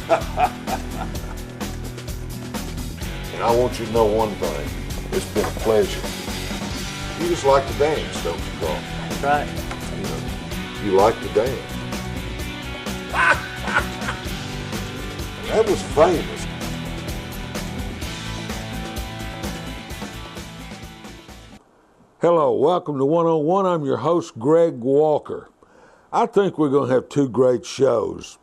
And I want you to know one thing. It's been a pleasure. You just like to dance, don't you, Carl? That's right. You know, you like to dance. That was famous. Hello, welcome to 101. I'm your host, Greg Walker. I think we're going to have two great shows.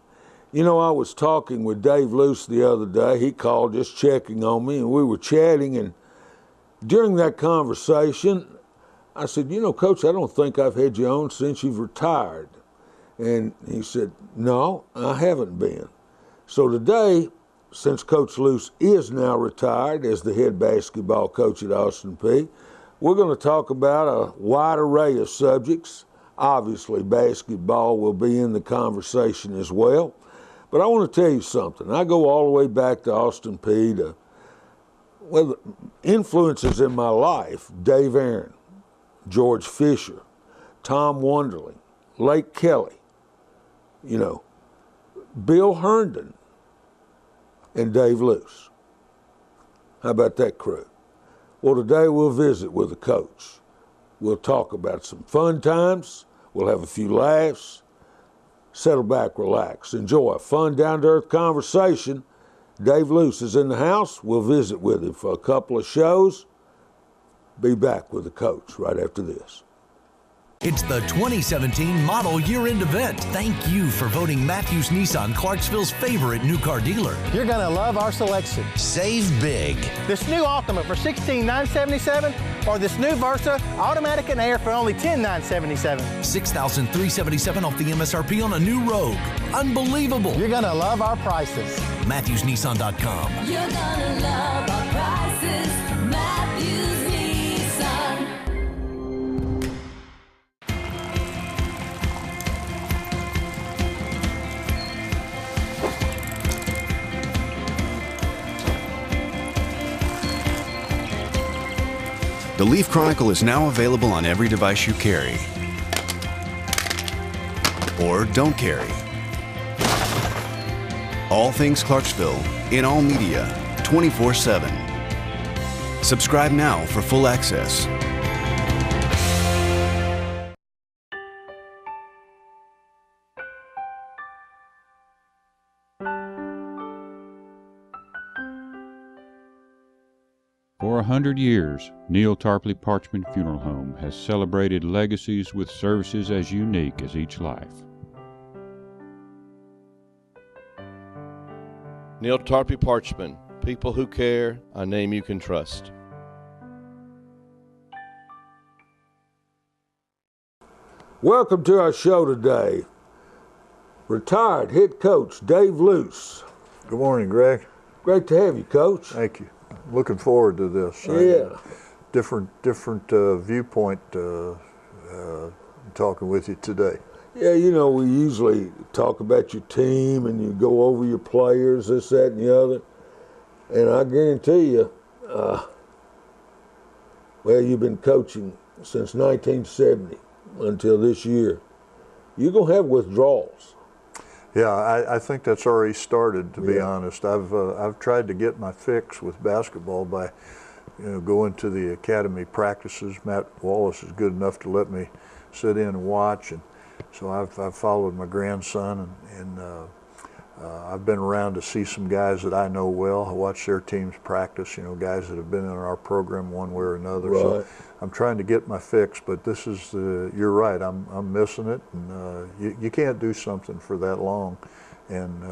You know, I was talking with DaveLoos the other day. He called just checking on me, and we were chatting, and during that conversation, I said, you know, Coach, I don't think I've had you on since you've retired. And he said, no, I haven't been. So today, since Coach Loos is now retired as the head basketball coach at Austin Peay, we're going to talk about a wide array of subjects. Obviously, basketball will be in the conversation as well. But I want to tell you something. I go all the way back to Austin Peay to, well, influences in my life, Dave Aaron, George Fisher, Tom Wonderly, Lake Kelly, you know, Bill Herndon, and DaveLoos. How about that crew? Well, today we'll visit with the coach. We'll talk about some fun times. We'll have a few laughs. Settle back, relax, enjoy a fun, down-to-earth conversation. DaveLoos is in the house. We'll visit with him for a couple of shows. Be back with the coach right after this. It's the 2017 Model Year-End event. Thank you for voting Matthews Nissan Clarksville's favorite new car dealer. You're gonna love our selection. Save big. This new Altima for $16,977 or this new Versa automatic and air for only $10,977. $6,377 off the MSRP on a new Rogue. Unbelievable. You're gonna love our prices. MatthewsNissan.com. You're gonna love our prices. Matthews Nissan. The Leaf Chronicle is now available on every device you carry or don't carry. All things Clarksville in all media 24/7. Subscribe now for full access. For 100 years, Neil Tarpley Parchman Funeral Home has celebrated legacies with services as unique as each life. Neil Tarpley Parchman, people who care, a name you can trust. Welcome to our show today. Retired head coach DaveLoos. Good morning, Greg. Great to have you, Coach. Thank you. Looking forward to this. Yeah. Different viewpoint talking with you today. Yeah, you know, we usually talk about your team and you go over your players, this, that, and the other. And I guarantee you, well, you've been coaching since 1970 until this year. You're going to have withdrawals. Yeah, I think that's already started, to be honest. I've tried to get my fix with basketball by, going to the academy practices. Matt Wallace is good enough to let me sit in and watch, and so I've followed my grandson, and I've been around to see some guys that I know well. I watch their teams practice, guys that have been in our program one way or another. Right. So I'm trying to get my fix, but this is you're right. I'm missing it, and you can't do something for that long and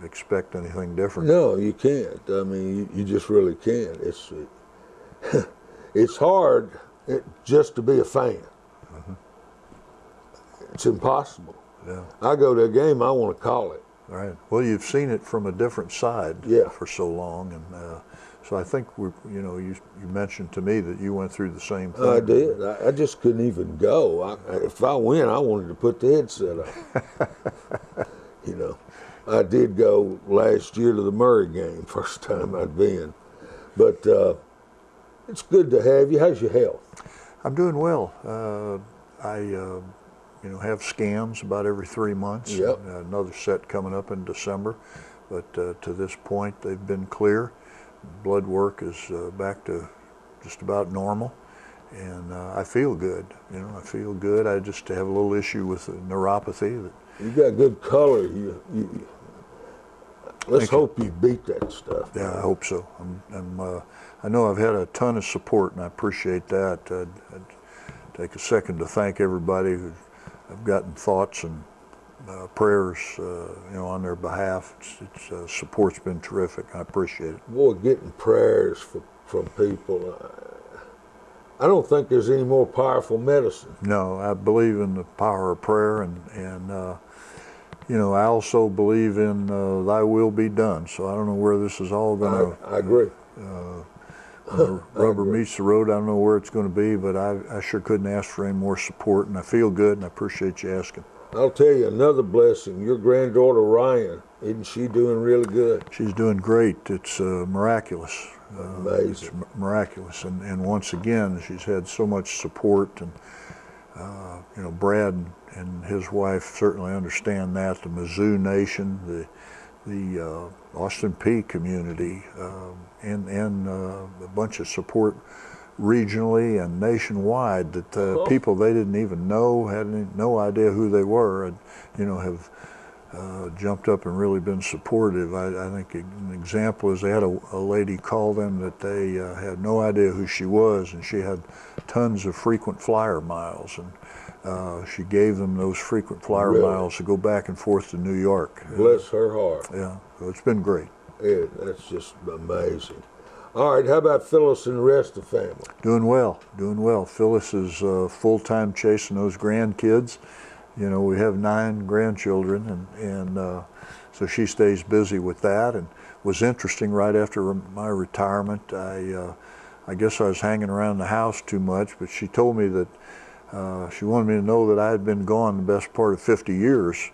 expect anything different. No, you can't. I mean, you just really can't. It's hard just to be a fan. Mm-hmm. It's impossible. Yeah. I go to a game, I want to call it. Right. Well, you've seen it from a different side for so long, and so I think you mentioned to me that you went through the same thing. I did. I just couldn't even go. If I win, I wanted to put the headset on. I did go last year to the Murray game, first time I'd been. But it's good to have you. How's your health? I'm doing well. I have scans about every 3 months. Yep. Another set coming up in December. but to this point they've been clear. Blood work is back to just about normal, and I feel good. You know, I feel good. I just have a little issue with neuropathy. That You got good color. Let's hope you beat that stuff. Yeah, I hope so. I know I've had a ton of support, and I appreciate that. I'd take a second to thank everybody who I've gotten thoughts and prayers, on their behalf. Support's been terrific. I appreciate it. Boy, getting prayers from people. I don't think there's any more powerful medicine. No, I believe in the power of prayer, and I also believe in Thy will be done. So I don't know where this is all going to. I agree. When the rubber meets the road, I don't know where it's going to be, but I sure couldn't ask for any more support, and I feel good, and I appreciate you asking. I'll tell you another blessing. Your granddaughter Ryan, isn't she doing really good? She's doing great. It's miraculous. Amazing. It's miraculous, and once again, she's had so much support, and Brad and his wife certainly understand that. The Mizzou Nation, the Austin Peay community, and a bunch of support regionally and nationwide that people they didn't even know, had no idea who they were, and have jumped up and really been supportive. I think an example is they had a lady call them that they had no idea who she was, and she had tons of frequent flyer miles, and she gave them those frequent flyer miles to go back and forth to New York. Bless her heart. Yeah, so it's been great. Yeah, that's just amazing. All right, how about Phyllis and the rest of the family? Doing well. Phyllis is full-time chasing those grandkids. We have 9 grandchildren, and so she stays busy with that. And it was interesting, right after my retirement, I guess I was hanging around the house too much, but she told me that she wanted me to know that I had been gone the best part of 50 years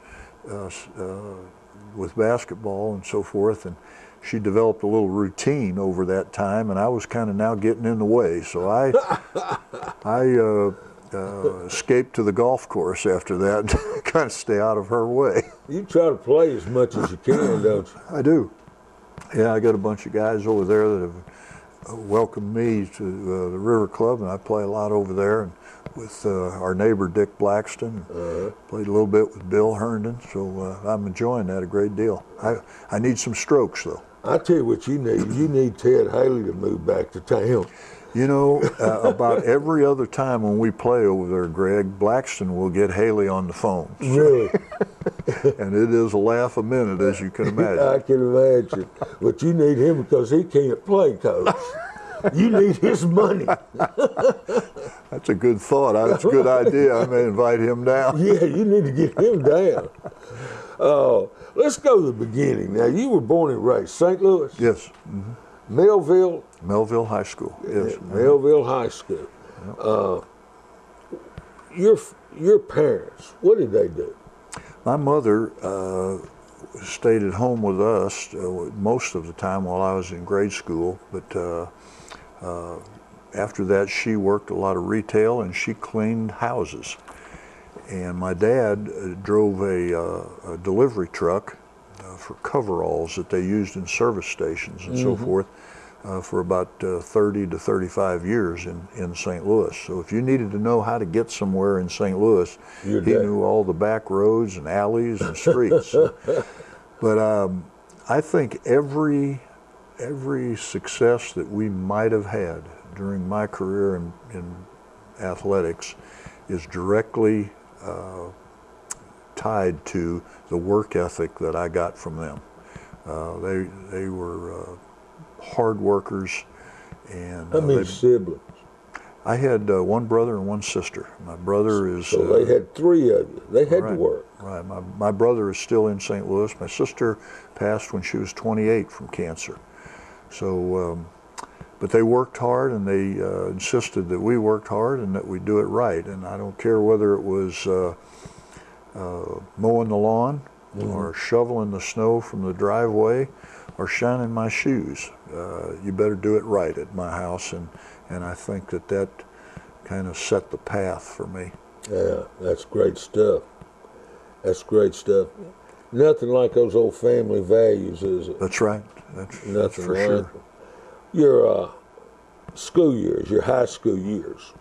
with basketball and so forth, and she developed a little routine over that time, and I was kind of now getting in the way. So I escaped to the golf course after that, and kind of stay out of her way. You try to play as much as you can, don't you? I do. Yeah, I got a bunch of guys over there that have welcomed me to the River Club, and I play a lot over there. And with our neighbor Dick Blackston, played a little bit with Bill Herndon, so I'm enjoying that a great deal. I need some strokes, though. I tell you what you need. You need Ted Haley to move back to town. About every other time when we play over there, Greg, Blackston will get Haley on the phone. Really? And it is a laugh a minute, as you can imagine. I can imagine. But you need him because he can't play, Coach. You need his money. That's a good thought. That's a good idea. I may invite him down. Yeah, you need to get him down. Let's go to the beginning. Now, you were born and raised St. Louis? Yes. Mm-hmm. Melville High School. Yes. Melville High School. Your parents, what did they do? My mother stayed at home with us most of the time while I was in grade school, but after that she worked a lot of retail and she cleaned houses. And my dad drove a delivery truck for coveralls that they used in service stations and so forth for about 30 to 35 years in St. Louis. So if you needed to know how to get somewhere in St. Louis, he knew all the back roads and alleys and streets. But I think every success that we might have had during my career in athletics is directly tied to the work ethic that I got from them. They were hard workers. And how many siblings? I had one brother and one sister. My brother is... So they had 3 of you. They had to work. Right. My brother is still in St. Louis. My sister passed when she was 28 from cancer. So, but they worked hard, and they insisted that we worked hard and that we do it right. And I don't care whether it was mowing the lawn or shoveling the snow from the driveway or shining my shoes. You better do it right at my house, and I think that kind of set the path for me. Yeah, that's great stuff. That's great stuff. Nothing like those old family values, is it? That's right. That's Nothing for like sure. it. Your school years, your high school years,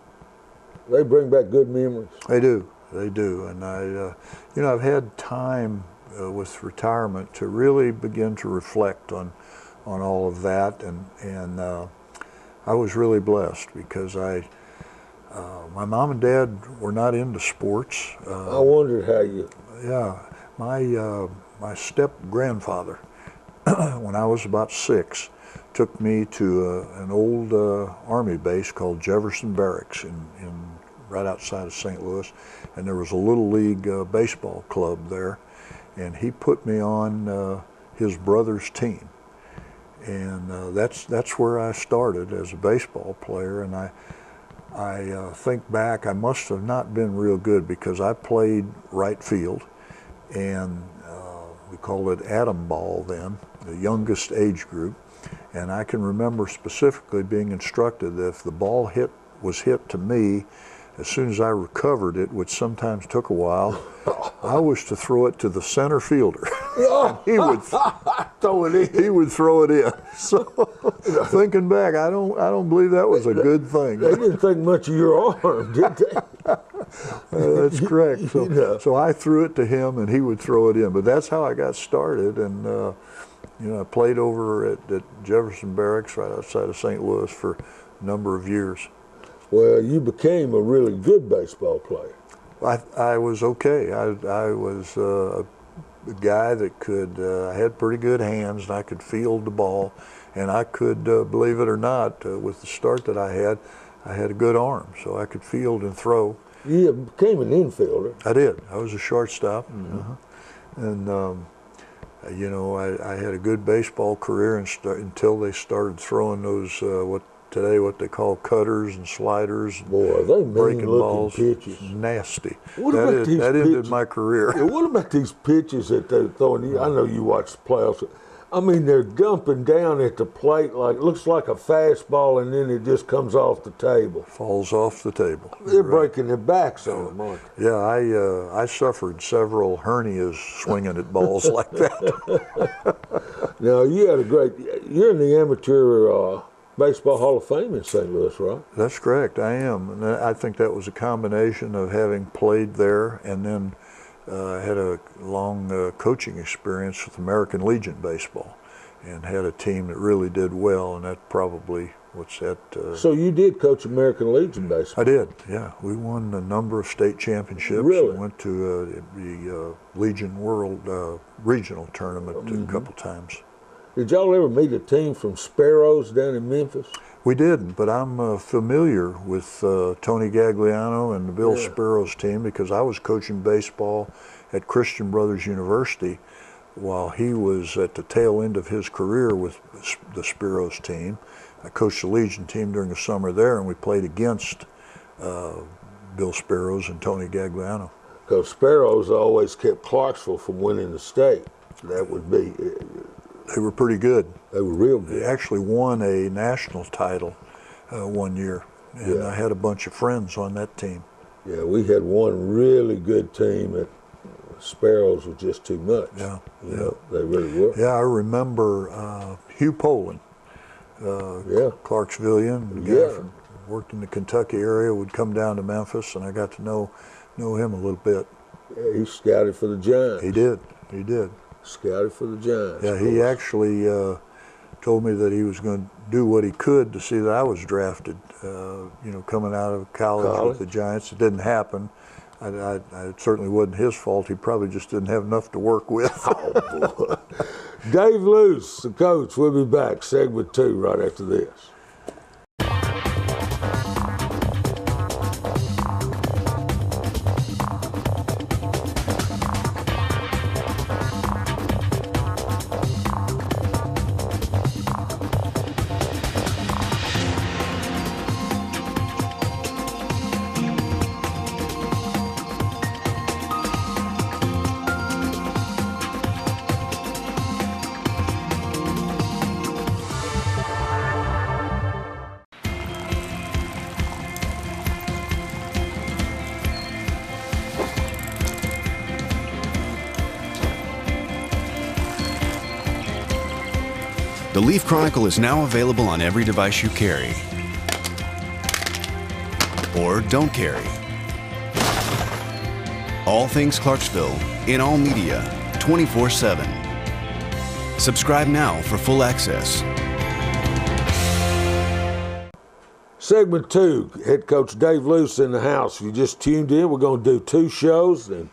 they bring back good memories. They do. They do. And I've had time with retirement to really begin to reflect on all of that, and I was really blessed because my mom and dad were not into sports. I wondered how you. Yeah, my step grandfather, when I was about 6, took me to an old Army base called Jefferson Barracks in right outside of St. Louis, and there was a little league baseball club there, and he put me on his brother's team, and that's where I started as a baseball player. And I think back, I must have not been real good because I played right field, and we called it atom ball then, the youngest age group. And I can remember specifically being instructed that if the ball was hit to me, as soon as I recovered it, which sometimes took a while, I was to throw it to the center fielder. And he would Throw it in. He would throw it in. So thinking back, I don't believe that was a good thing. They didn't think much of your arm, did they? That's correct. So, Yeah. so I threw it to him, and he would throw it in. But that's how I got started. And I played over at Jefferson Barracks right outside of St. Louis for a number of years. Well, you became a really good baseball player. I was okay. I was a guy that I had pretty good hands, and I could field the ball, and I could, believe it or not, with the start that I had a good arm, so I could field and throw. You became an infielder. I did. I was a shortstop, and I had a good baseball career until they started throwing those what they call cutters and sliders. Boy, they breaking mean-looking balls. pitches. Nasty. What about these that ended pitches? my career. Yeah, what about these pitches that they're throwing? I know you watch the playoffs. I mean, they're dumping down at the plate like looks like a fastball, and then it just comes off the table. Falls off the table. They're breaking their backs on them, aren't they? Yeah, I suffered several hernias swinging at balls like that. Now, you're in the amateur Baseball Hall of Fame in St. Louis, right? That's correct, I am. And I think that was a combination of having played there and then had a long coaching experience with American Legion Baseball and had a team that really did well, and that probably what's that. So you did coach American Legion Baseball? I did, yeah. We won a number of state championships. Really? We went to the Legion World Regional Tournament a couple times. Did y'all ever meet a team from Sparrows down in Memphis? We didn't, but I'm familiar with Tony Gagliano and the Bill Sparrows team because I was coaching baseball at Christian Brothers University while he was at the tail end of his career with the Sparrows team. I coached the Legion team during the summer there, and we played against Bill Sparrows and Tony Gagliano. Because Sparrows always kept Clarksville from winning the state. That would be... They were pretty good. They were real They good. actually won a national title one year, and I had a bunch of friends on that team. Yeah, we had one really good team at Sparrows was just too much. Yeah, You know, they really were. Yeah, I remember Hugh Poland, Clarksvillian, the guy from, worked in the Kentucky area, would come down to Memphis, and I got to know him a little bit. Yeah, he scouted for the Giants. He did. Scouted for the Giants. Yeah, he actually told me that he was going to do what he could to see that I was drafted, coming out of college with the Giants. It didn't happen. I certainly wasn't his fault. He probably just didn't have enough to work with. Oh, boy. DaveLoos, the coach, will be back. Segment 2 right after this. The Leaf Chronicle is now available on every device you carry or don't carry. All things Clarksville in all media 24/7. Subscribe now for full access. Segment 2, head coach Dave Loos in the house. If you just tuned in, we're going to do 2 shows, and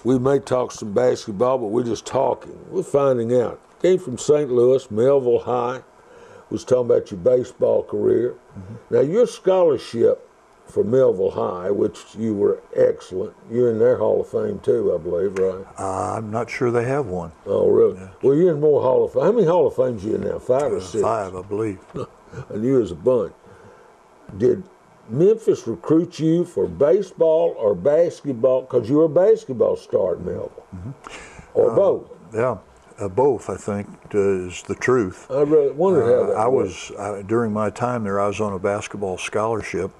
we may talk some basketball, but we're just talking. We're finding out. Came from St. Louis, Melville High. Was talking about your baseball career. Now, your scholarship for Melville High, which you were excellent. You're in their Hall of Fame too, I believe, right? I'm not sure they have one. Oh, really? Yeah. Well, you're in more Hall of Fame. How many Hall of Fames are you in now? 5 or 6? 5, I believe. I knew it was a bunch. Did Memphis recruit you for baseball or basketball? Because you were a basketball star at Melville. Or both? Yeah, both, I think, is the truth. I really wondered how that was. During my time there, I was on a basketball scholarship.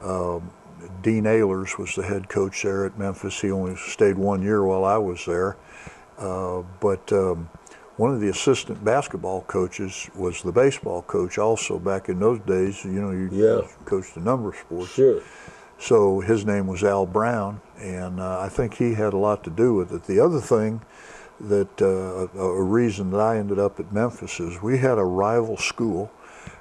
Dean Ehlers was the head coach there at Memphis. He only stayed 1 year while I was there. But one of the assistant basketball coaches was the baseball coach also back in those days. You know, you coached a number of sports. Sure. So his name was Al Brown, and I think he had a lot to do with it. The other thing that, a reason that I ended up at Memphis is we had a rival school,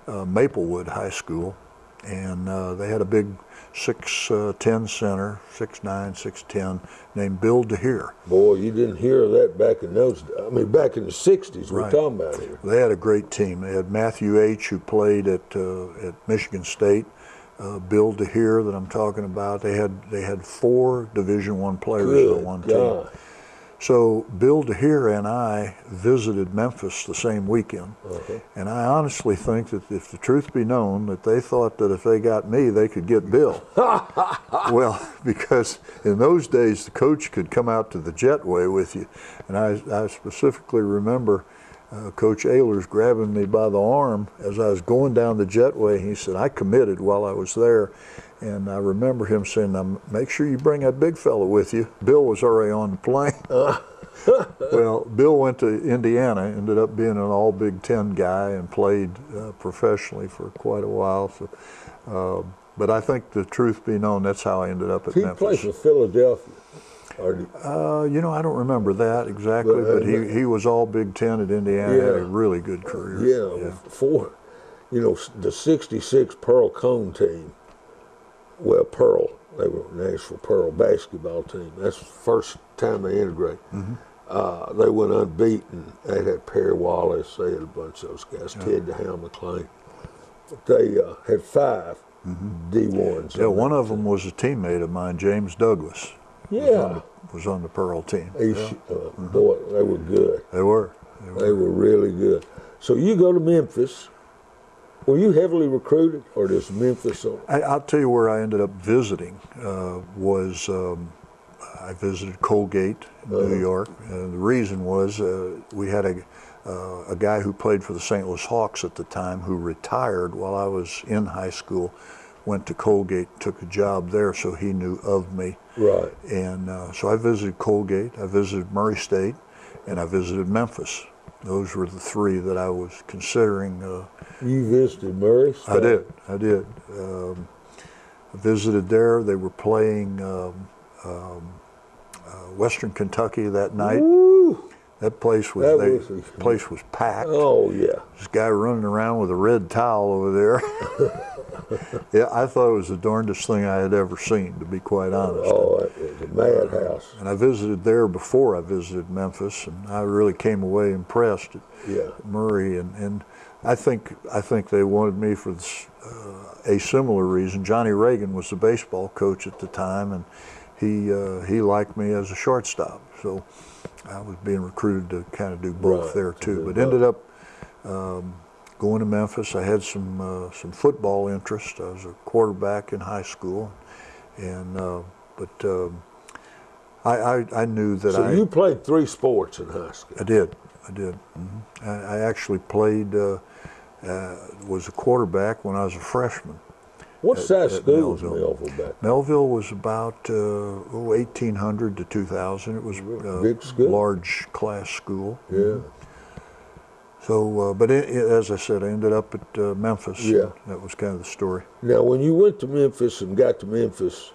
Maplewood High School, and they had a big 6'10" center, 6'9", 6'10", named Bill DeHeer. Boy, you didn't hear of that back in those, I mean, back in the 60s we're talking about here. They had a great team. They had Matthew H., who played at Michigan State, Bill DeHeer that I'm talking about. They had 4 Division I players on one team. So Bill DeHeer and I visited Memphis the same weekend, and I honestly think that if the truth be known, that they thought that if they got me, they could get Bill. Well, because in those days, the coach could come out to the jetway with you, and I specifically remember Coach Ehlers grabbing me by the arm as I was going down the jetway. He said, I committed while I was there. And I remember him saying, now make sure you bring that big fella with you. Bill was already on the plane. Well, Bill went to Indiana, ended up being an all Big Ten guy and played professionally for quite a while. So, but I think the truth be known, that's how I ended up at Memphis. He played for Philadelphia. You know, I don't remember that exactly, but he was all Big Ten at Indiana. Had a really good career. Yeah. For, you know, the '66 Pearl Cone team. Well, Pearl, they were Nashville Pearl basketball team. That's the first time they integrated. They went unbeaten. They had Perry Wallace. They had a bunch of those guys. Ted DeHound McClain. They had 5 D1s. Yeah, one of them was a teammate of mine, James Douglas. Was on the Pearl team. Boy, they were good. They were really good. So you go to Memphis. Were you heavily recruited, or does Memphis? I'll tell you where I ended up visiting. I visited Colgate, New York. The reason was we had a guy who played for the St. Louis Hawks at the time who retired while I was in high school, went to Colgate, took a job there, so he knew of me. Right. And so I visited Colgate, I visited Murray State, and I visited Memphis. Those were the 3 that I was considering. You visited Murray State? I did. I visited there. They were playing Western Kentucky that night. Woo! That place was packed. Oh, yeah. This guy running around with a red towel over there. Yeah, I thought it was the darndest thing I had ever seen, to be quite honest. Oh, it was a madhouse. And I visited there before I visited Memphis, and I really came away impressed at Murray. And I think they wanted me for a similar reason. Johnny Reagan was the baseball coach at the time, and he liked me as a shortstop. So I was being recruited to kind of do both there too. But ended up going to Memphis. I had some football interest. I was a quarterback in high school, and I knew that. So you played 3 sports in high school. I did. I actually played. Was a quarterback when I was a freshman. What size school was Melville back? Melville was about 1,800 to 2,000. It was a big school, large class school. Yeah. So, but as I said, I ended up at Memphis. Yeah. That was kind of the story. Now, when you went to Memphis and got to Memphis,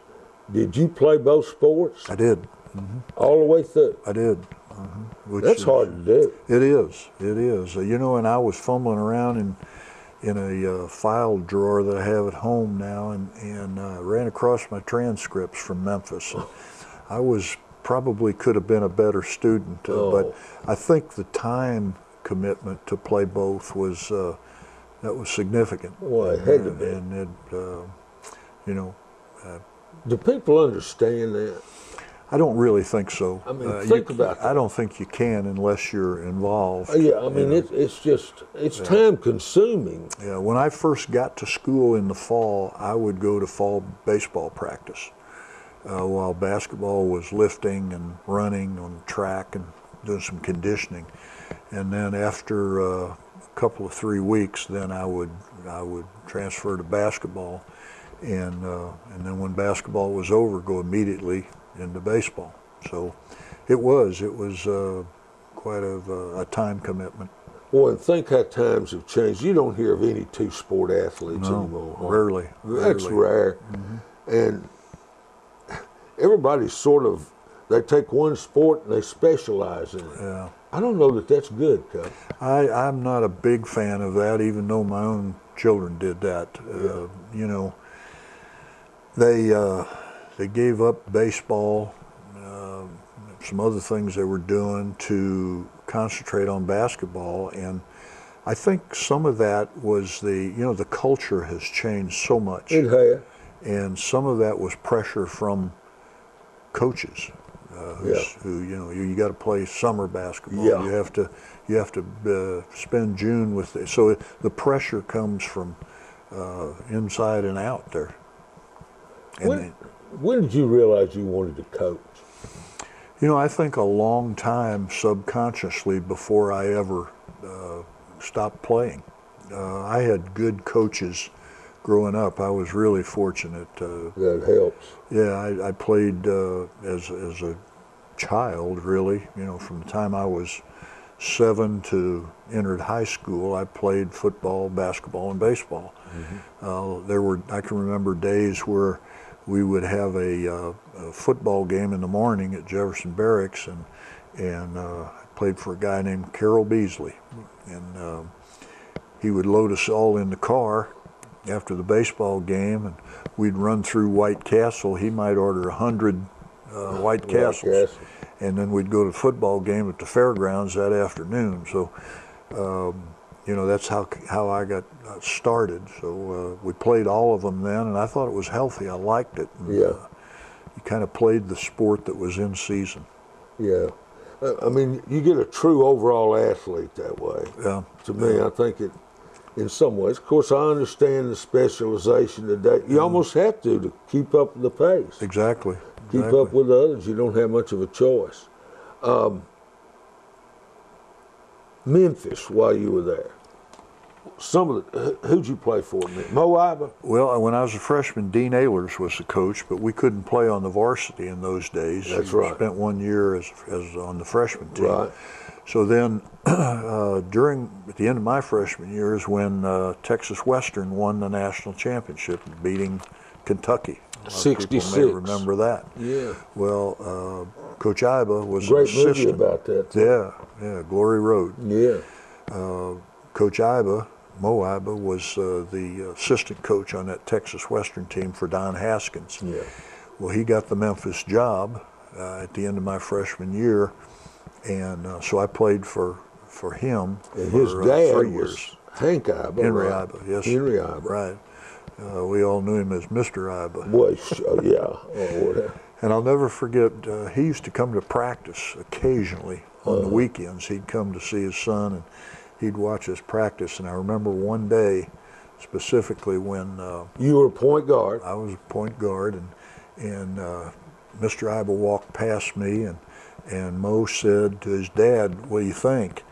did you play both sports? I did. All the way through? I did. That's hard to do. It is. It is. You know, and I was fumbling around in a file drawer that I have at home now, and ran across my transcripts from Memphis. I probably could have been a better student, but I think the time commitment to play both was that was significant. Well, it had to be. And it, you know, do people understand that? I don't really think so. I mean, think about that. I don't think you can unless you're involved. Yeah, I mean, it's time consuming. Yeah, when I first got to school in the fall, I would go to fall baseball practice while basketball was lifting and running on the track and doing some conditioning. And then after a couple of 3 weeks, then I would transfer to basketball, and then when basketball was over, go immediately into baseball. So it was quite a time commitment. Boy, and think how times have changed. You don't hear of any two-sport athletes anymore. Rarely. That's rare. And everybody's they take one sport and they specialize in it. Yeah. I don't know that that's good, Coach. I'm not a big fan of that, even though my own children did that. You know, they gave up baseball, some other things they were doing to concentrate on basketball, and I think some of that was the culture has changed so much. It has. And some of that was pressure from coaches who you got to play summer basketball. Yeah. You have to spend June with it. So the pressure comes from inside and out there. And when did you realize you wanted to coach? You know, I think a long time subconsciously before I ever stopped playing. I had good coaches growing up. I was really fortunate. That helps. Yeah, I played as a child, really. You know, from the time I was 7 to entered high school, I played football, basketball, and baseball. I can remember days where we would have a football game in the morning at Jefferson Barracks, and I played for a guy named Carroll Beasley, and he would load us all in the car after the baseball game, and we'd run through White Castle. He might order 100 White Castles, and then we'd go to the football game at the fairgrounds that afternoon. So, you know, that's how I got started. So we played all of them then, and I thought it was healthy. I liked it. And, you kind of played the sport that was in season. Yeah. I mean, you get a true overall athlete that way. Yeah. To me, I think it, in some ways. Of course, I understand the specialization today. You almost have to keep up with the pace. Exactly. Keep up with others. You don't have much of a choice. Memphis, while you were there, who'd you play for? Moab? Well, when I was a freshman, Dean Ehlers was the coach, but we couldn't play on the varsity in those days. That's right. Spent 1 year as on the freshman team. Right. So then, at the end of my freshman year is when Texas Western won the national championship, beating Kentucky. 66. People may remember that. Yeah. Well, Coach Iba was great an assistant. movie about that. Yeah, Glory Road. Yeah. Coach Iba, Mo Iba, was the assistant coach on that Texas Western team for Don Haskins. Yeah. Well, he got the Memphis job at the end of my freshman year, and so I played for him. And for, his dad 3 was years. Hank Iba. Henry right? Iba, yes. Henry Iba. Right. We all knew him as Mr. Iba. Boy, yeah. Oh, whatever. And I'll never forget, he used to come to practice occasionally on the weekends. He'd come to see his son, and he'd watch us practice. And I remember one day specifically when you were a point guard. I was a point guard, and Mr. Iba walked past me, and Mo said to his dad, "What do you think?"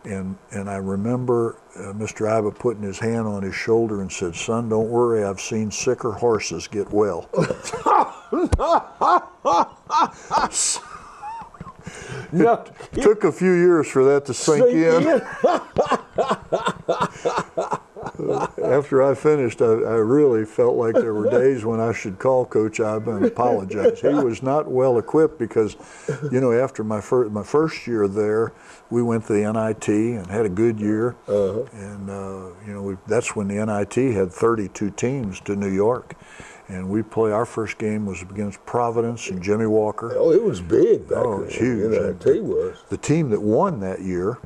And I remember Mr. Iba putting his hand on his shoulder and said, "Son, don't worry, I've seen sicker horses get No. It took a few years for that to sink in. After I finished, I really felt like there were days when I should call Coach Iba and apologize. He was not well equipped because, you know, after my first year there, we went to the NIT and had a good year. And, you know, that's when the NIT had 32 teams to New York. And our first game was against Providence and Jimmy Walker. Oh, it was big back then. Oh, it was huge. NIT was. The team that won that year,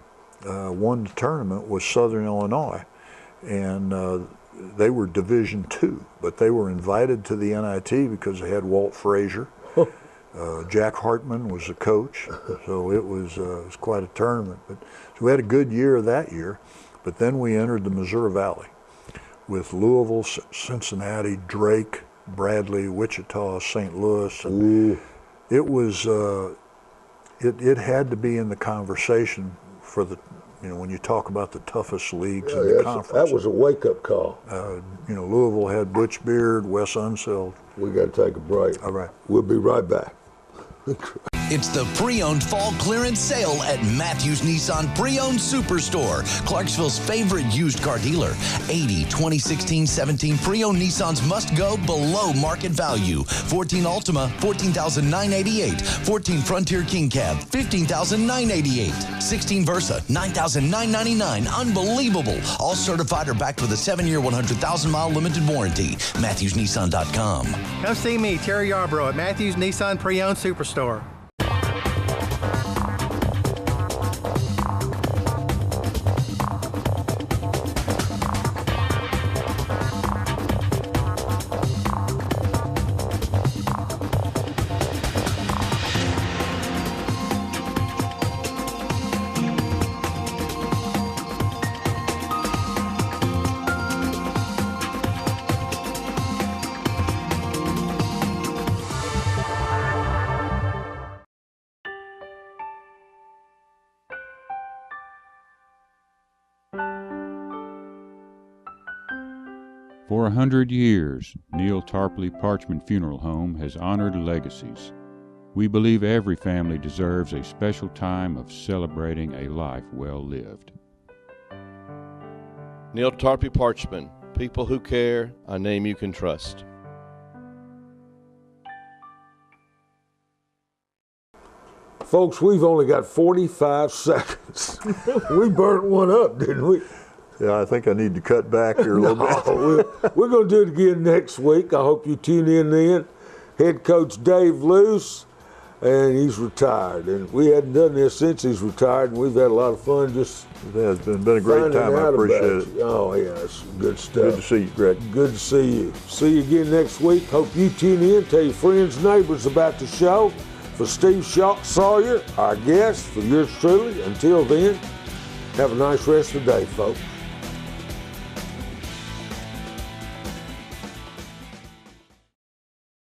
won the tournament, was Southern Illinois. And they were Division II, but they were invited to the NIT because they had Walt Frazier. Jack Hartman was the coach, so it was quite a tournament. But so we had a good year that year, but then we entered the Missouri Valley with Louisville, Cincinnati, Drake, Bradley, Wichita, St. Louis. And it was it had to be in the conversation for the, you know, when you talk about the toughest leagues in the conference. That was a wake-up call. You know, Louisville had Butch Beard, Wes Unseld. We got to take a break. All right. We'll be right back. It's the pre-owned fall clearance sale at Matthews Nissan Pre-Owned Superstore, Clarksville's favorite used car dealer. 80 2016, 17 pre-owned Nissans must go below market value. 14 Altima, $14,988. 14 Frontier King Cab, $15,988. 16 Versa, $9,999. Unbelievable. All certified or backed with a 7-year, 100,000-mile limited warranty. MatthewsNissan.com. Come see me, Terry Yarbrough, at Matthews Nissan Pre-Owned Superstore. For 100 years, Neil Tarpley Parchman Funeral Home has honored legacies. We believe every family deserves a special time of celebrating a life well lived. Neil Tarpley Parchman, people who care, a name you can trust. Folks, we've only got 45 seconds. We burnt one up, didn't we? Yeah, I think I need to cut back here a little bit. We're going to do it again next week. I hope you tune in then. Head coach DaveLoos, and he's retired. And we hadn't done this since he's retired, and we've had a lot of fun just It's been a great time. I appreciate it. Oh, yeah, it's good stuff. Good to see you, Greg. Good to see you. See you again next week. Hope you tune in. Tell your friends, neighbors about the show. For Steve Sawyer, our guest, for yours truly, until then, have a nice rest of the day, folks.